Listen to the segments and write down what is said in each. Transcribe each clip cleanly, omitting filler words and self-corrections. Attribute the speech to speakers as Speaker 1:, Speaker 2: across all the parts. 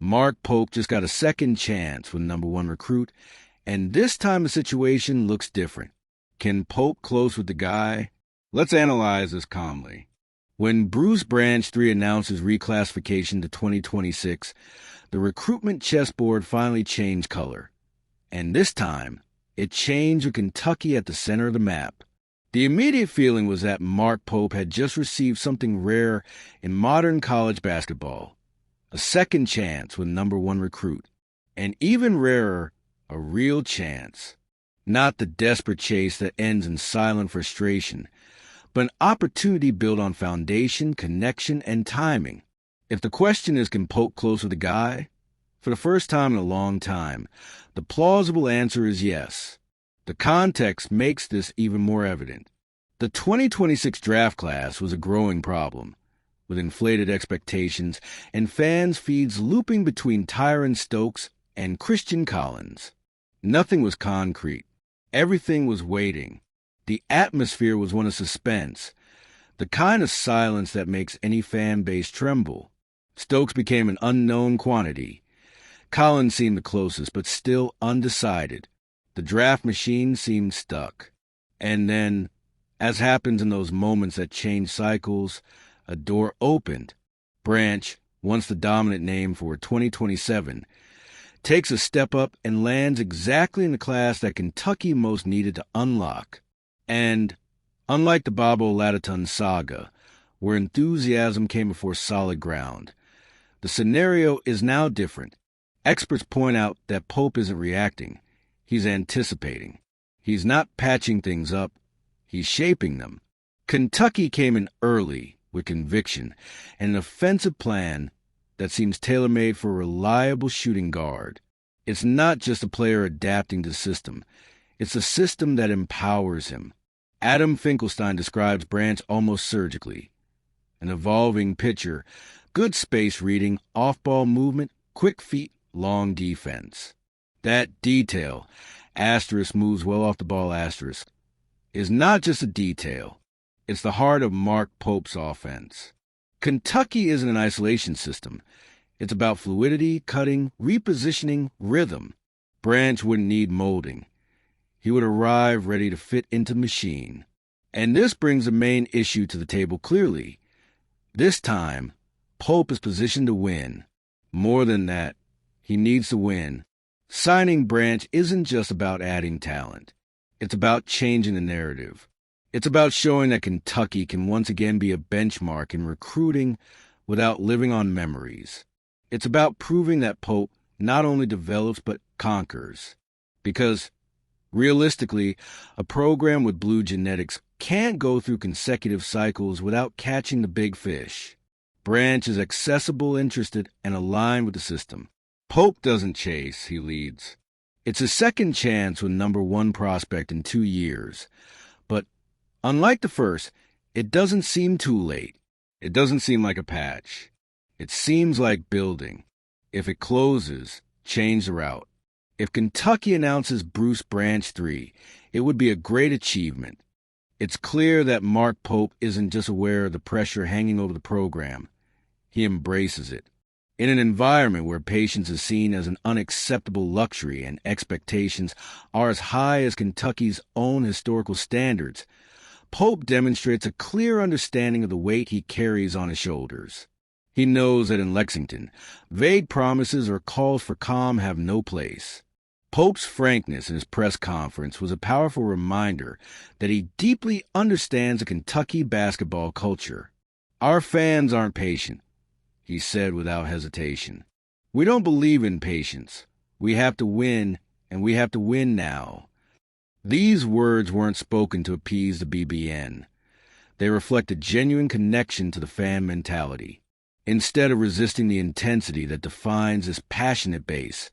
Speaker 1: Mark Pope just got a second chance with number one recruit, and this time the situation looks different. Can Pope close with the guy? Let's analyze this calmly. When Bruce Branch III announced his reclassification to 2026, the recruitment chessboard finally changed color. And this time, it changed with Kentucky at the center of the map. The immediate feeling was that Mark Pope had just received something rare in modern college basketball. A second chance with number one recruit. And even rarer, a real chance. Not the desperate chase that ends in silent frustration, but an opportunity built on foundation, connection, and timing. If the question is, can Pope close with a guy? For the first time in a long time, the plausible answer is yes. The context makes this even more evident. The 2026 draft class was a growing problem, with inflated expectations and fans' feeds looping between Tyron Stokes and Christian Collins. Nothing was concrete. Everything was waiting. The atmosphere was one of suspense, the kind of silence that makes any fan base tremble. Stokes became an unknown quantity. Collins seemed the closest, but still undecided. The draft machine seemed stuck. And then, as happens in those moments that change cycles, a door opened. Branch, once the dominant name for 2027, takes a step up and lands exactly in the class that Kentucky most needed to unlock. And, unlike the Bobo Lataton saga, where enthusiasm came before solid ground, the scenario is now different. Experts point out that Pope isn't reacting. He's anticipating. He's not patching things up. He's shaping them. Kentucky came in early with conviction and an offensive plan that seems tailor-made for a reliable shooting guard. It's not just a player adapting to the system. It's a system that empowers him. Adam Finkelstein describes Branch almost surgically. An evolving pitcher, good space reading, off-ball movement, quick feet, long defense. That detail, asterisk moves well off the ball asterisk, is not just a detail. It's the heart of Mark Pope's offense. Kentucky isn't an isolation system. It's about fluidity, cutting, repositioning, rhythm. Branch wouldn't need molding. He would arrive ready to fit into the machine. And this brings the main issue to the table clearly. This time, Pope is positioned to win. More than that, he needs to win. Signing Branch isn't just about adding talent. It's about changing the narrative. It's about showing that Kentucky can once again be a benchmark in recruiting without living on memories. It's about proving that Pope not only develops but conquers. Because, realistically, a program with blue genetics can't go through consecutive cycles without catching the big fish. Branch is accessible, interested, and aligned with the system. Pope doesn't chase, he leads. It's his second chance with number one prospect in 2 years. But unlike the first, it doesn't seem too late. It doesn't seem like a patch. It seems like building. If it closes, change the route. If Kentucky announces Bruce Branch III, it would be a great achievement. It's clear that Mark Pope isn't just aware of the pressure hanging over the program. He embraces it. In an environment where patience is seen as an unacceptable luxury and expectations are as high as Kentucky's own historical standards, Pope demonstrates a clear understanding of the weight he carries on his shoulders. He knows that in Lexington, vague promises or calls for calm have no place. Pope's frankness in his press conference was a powerful reminder that he deeply understands the Kentucky basketball culture. Our fans aren't patient, he said without hesitation. We don't believe in patience. We have to win, and we have to win now. These words weren't spoken to appease the BBN. They reflect a genuine connection to the fan mentality. Instead of resisting the intensity that defines this passionate base,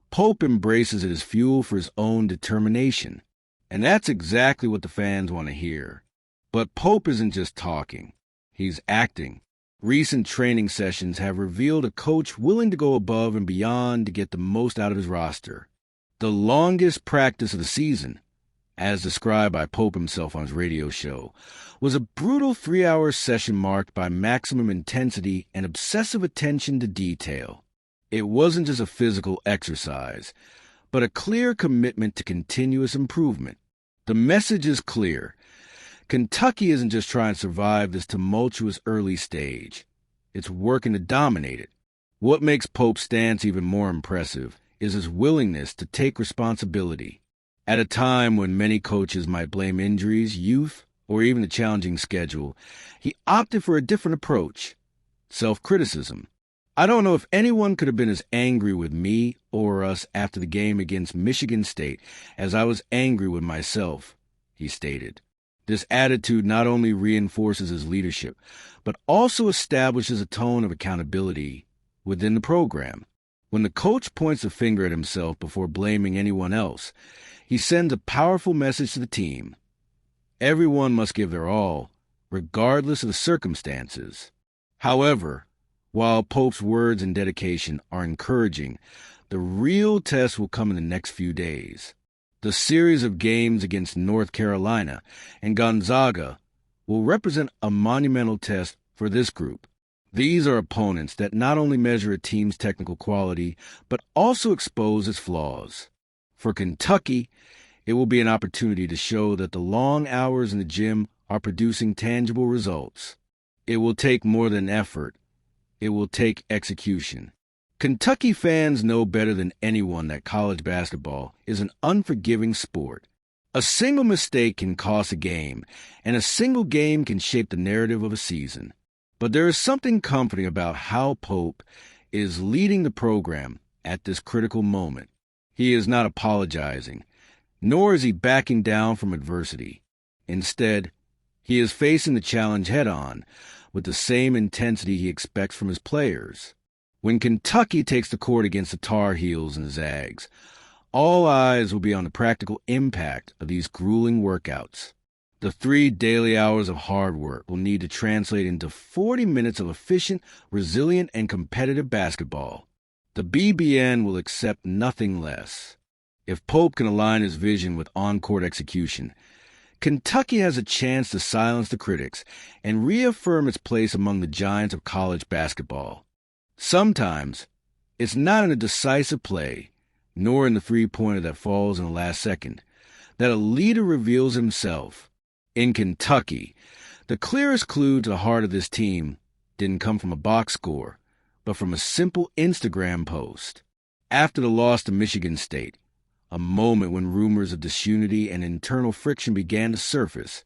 Speaker 1: Pope embraces it as fuel for his own determination. And that's exactly what the fans want to hear. But Pope isn't just talking. He's acting. Recent training sessions have revealed a coach willing to go above and beyond to get the most out of his roster. The longest practice of the season, as described by Pope himself on his radio show, was a brutal 3-hour session marked by maximum intensity and obsessive attention to detail. It wasn't just a physical exercise, but a clear commitment to continuous improvement. The message is clear. Kentucky isn't just trying to survive this tumultuous early stage. It's working to dominate it. What makes Pope's stance even more impressive is his willingness to take responsibility. At a time when many coaches might blame injuries, youth, or even a challenging schedule, he opted for a different approach: self-criticism. I don't know if anyone could have been as angry with me or us after the game against Michigan State as I was angry with myself, he stated. This attitude not only reinforces his leadership, but also establishes a tone of accountability within the program. When the coach points a finger at himself before blaming anyone else, he sends a powerful message to the team. Everyone must give their all, regardless of the circumstances. However, while Pope's words and dedication are encouraging, the real test will come in the next few days. The series of games against North Carolina and Gonzaga will represent a monumental test for this group. These are opponents that not only measure a team's technical quality, but also expose its flaws. For Kentucky, it will be an opportunity to show that the long hours in the gym are producing tangible results. It will take more than effort. It will take execution. Kentucky fans know better than anyone that college basketball is an unforgiving sport. A single mistake can cost a game, and a single game can shape the narrative of a season. But there is something comforting about how Pope is leading the program at this critical moment. He is not apologizing, nor is he backing down from adversity. Instead, he is facing the challenge head-on with the same intensity he expects from his players. When Kentucky takes the court against the Tar Heels and the Zags, all eyes will be on the practical impact of these grueling workouts. The 3 daily hours of hard work will need to translate into 40 minutes of efficient, resilient, and competitive basketball. The BBN will accept nothing less. If Pope can align his vision with on-court execution, Kentucky has a chance to silence the critics and reaffirm its place among the giants of college basketball. Sometimes, it's not in a decisive play, nor in the three-pointer that falls in the last second, that a leader reveals himself. In Kentucky, the clearest clue to the heart of this team didn't come from a box score, but from a simple Instagram post. After the loss to Michigan State, a moment when rumors of disunity and internal friction began to surface,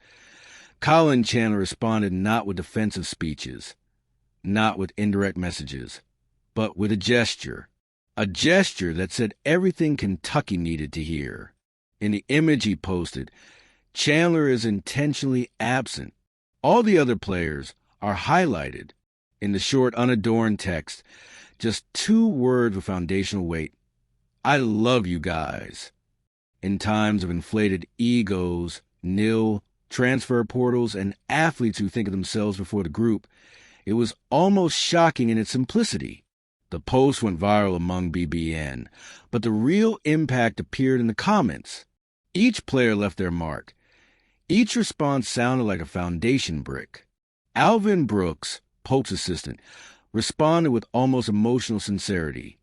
Speaker 1: Colin Chandler responded not with defensive speeches, not with indirect messages, but with a gesture that said everything Kentucky needed to hear. In the image he posted, Chandler is intentionally absent. All the other players are highlighted. In the short, unadorned text, just 2 words with foundational weight: I love you guys. In times of inflated egos, nil, transfer portals, and athletes who think of themselves before the group, it was almost shocking in its simplicity. The post went viral among BBN, but the real impact appeared in the comments. Each player left their mark. Each response sounded like a foundation brick. Alvin Brooks, Pope's assistant, responded with almost emotional sincerity.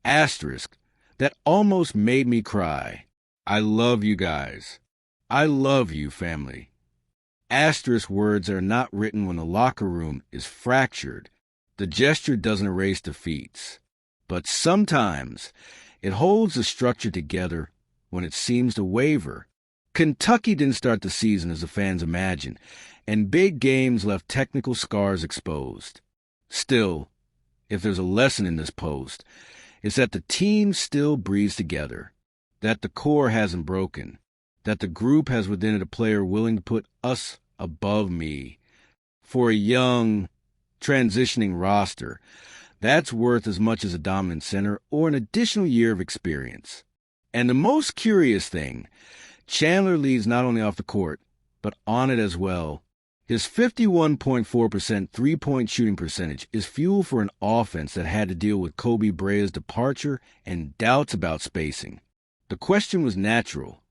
Speaker 1: Asterisk, that almost made me cry. I love you guys. I love you, family. Asterisk words that are not written when the locker room is fractured. The gesture doesn't erase defeats, but sometimes it holds the structure together when it seems to waver. Kentucky didn't start the season as the fans imagined, and big games left technical scars exposed. Still, if there's a lesson in this post, it's that the team still breathes together, that the core hasn't broken, that the group has within it a player willing to put us above me. For a young, transitioning roster, that's worth as much as a dominant center or an additional year of experience. And the most curious thing, Chandler leads not only off the court, but on it as well. His 51.4% three-point shooting percentage is fuel for an offense that had to deal with Kobe Bryant's departure and doubts about spacing. The question was natural.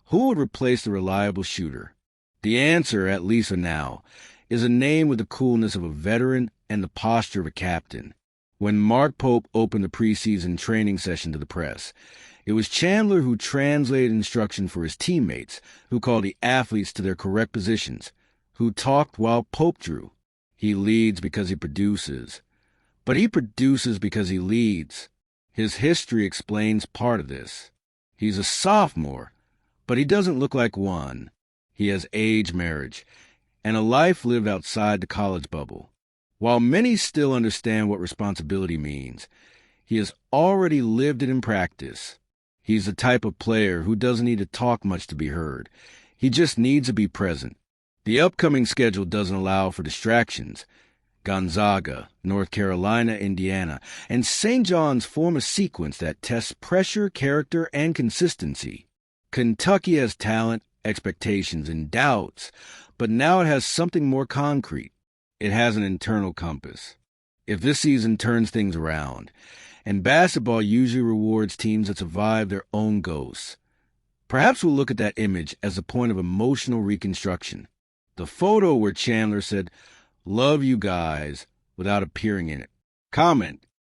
Speaker 1: Who would replace the reliable shooter? The answer, at least for now, is a name with the coolness of a veteran and the posture of a captain. When Mark Pope opened the preseason training session to the press, it was Chandler who translated instruction for his teammates, who called the athletes to their correct positions, who talked while Pope drew. He leads because he produces. But he produces because he leads. His history explains part of this. He's a sophomore, but he doesn't look like one. He has age marriage and a life lived outside the college bubble. While many still understand what responsibility means, he has already lived it in practice. He's the type of player who doesn't need to talk much to be heard. He just needs to be present. The upcoming schedule doesn't allow for distractions. Gonzaga, North Carolina, Indiana, and St. John's form a sequence that tests pressure, character, and consistency. Kentucky has talent, expectations, and doubts, but now it has something more concrete. It has an internal compass. If this season turns things around, and basketball usually rewards teams that survive their own ghosts, perhaps we'll look at that image as a point of emotional reconstruction. The photo where Chandler said, "Love you guys," without appearing in it. Comment,